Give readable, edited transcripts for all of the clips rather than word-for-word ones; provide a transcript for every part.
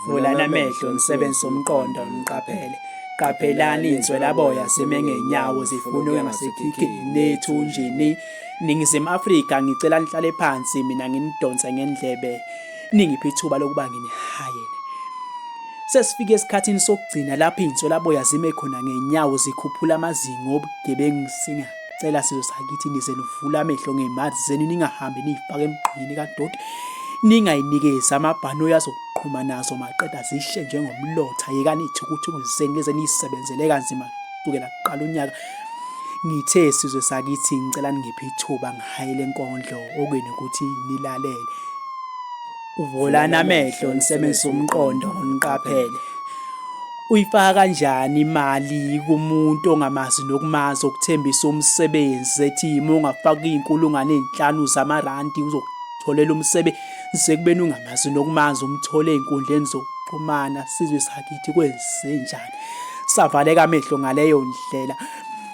Vulani amehlo nisebenzise umqondo niqaphele. Qaphelani inswelaboya zime ngenyawo zifunwe ngasekhikhini nethunjini. Ningizimu Afrika ngicela nihlale phansi mina nginidonse ngendlebe. Ningiphi ithuba lokuba nginihayele. Sesifike esikhathini sokugcina lapho inswelaboya zime khona ngenyawo zikhuphula amazinga obugebengu singacela sizwe sakithi nize nivule amehlo ngey'mali zenu ningahambi niyifake emgqini kadoti. Ningayinikezi amabhanoyi azoqhuma nazo maqeda zishe njengomlotha yekani ithukuthuku leze niyisebenzele kanzima kusukela kuqala unyaka. Ngithe sizwe sakithi ngicela ngiphi ithuba ngihayele enkondlo okweni ukuthi nilalele. Vulani amehlo nisebenzise umqondo niqaphele. Uyifaka kanjani imali kumuntu ongamazi nokumazi okuthembisa umsebenzi ethi uma ungafaka iy'nkulungwane 5 zamarandi uzokutholela umsebenzi sekubeni ungamazi nokumazi umthole ey'nkundleni zokuxhumana sizwe sakithi kwenzenjani. Savaleka amehlo ngaleyo ndlela.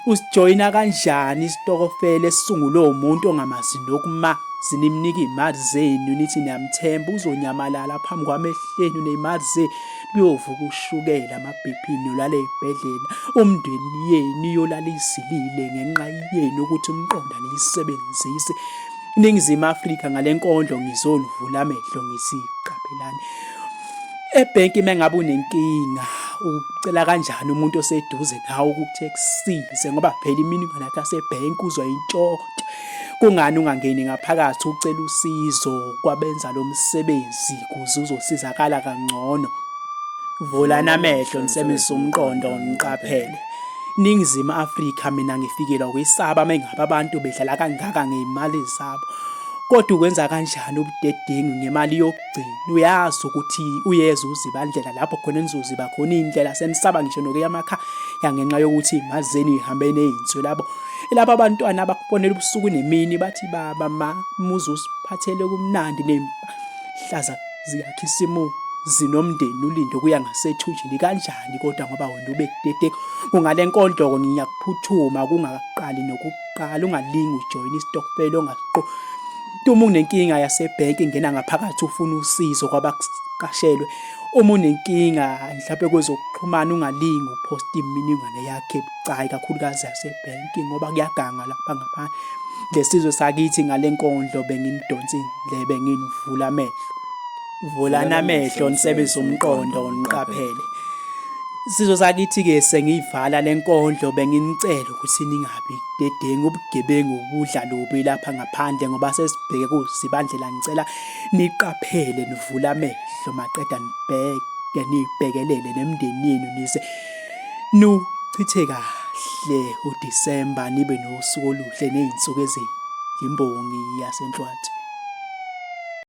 Usijoyina kanjani isitokofela esisungulwe umuntu ongamazi nokumazi nimnika iy'mali zenu nithi niyamthemba uzonyamalala phambi kwamehlenu ney'mali zenu kuyovuka ushukela ama-BP nolala ey'bhedlela. Umndeni yenu iyolala izilile ngenxa yenu ukuthi umqondo niyisebenzise. Ningizimu Afrika ngale nkondlo ngizonivula amehlo ngithi qaphelani. Ebhenki mengabe unenkinga ucela kanjani umuntu oseduze nawe ukuthi ekusize ngoba phela imininingwane yakho yasebhenki uzwa intshontsho. Kungani ungangeni ngaphakathi ucela usizo kwabenza lo msebenzi kuze uzosizakala kangcono. Vulani amehlo nisebenzise umqondo niqaphele. Ningizimu Afrika mina ngifikelwa ukwesaba mengabe abantu bedlala kangaka ngey'mali zabo. Kodwa ukwenza kanjani ubudedengu ngemali yokugcina? Uyazi ukuthi uyeza uzibandlela lapho khona nizoziba khona iy'ndlela senisaba ngisho nokuya emakhaya ngenxa yokuthi iy'mali zenu yihambe ney'nswelabo. Lapho abantwana abakufonela ubusuku nemini bathi baba muze usiphathele kumnandi ney'mpahla zikakhisimusi nomndeni ulinde ukuya ngasethunjini kanjani kodwa ngoba wena ube kudedengu. Kungale nkondlo ngiyakuphuthuma kungaqali nokuqala ungalingi ujoyina isitokofela ongasiqo. Uma unenkinga yasebhenki ngena ngaphakathi ufuna usizo kwabakuqashelwe. Uma unenkinga mhlawumbe kwezokuxhumana ungalingi uphosta imininingwane yakhe ebucayi kakhulukazi yasebhenki ngoba kuyaganga lapha ngaphandle. Lesizwe sakithi ngale nkondlo benginidonsa indlebe nginivula amehlo. Vulani amehlo nisebenzise umqondo niqaphele. Sizwe sakithi-ke sengiyivala le nkondlo benginicela ukuthi ningabi kudedengu ubugebengu ubudla lobi lapha ngaphandle ngoba sesibheke kuzibandlela ngicela niqaphele nivule amehlo maqeda nibheke nibhekelele nemndeni yenu nize nuchithe kahle uDisemba nibe nosuku oluhle ney'nsuku eziyimbongi yasenhlwathi.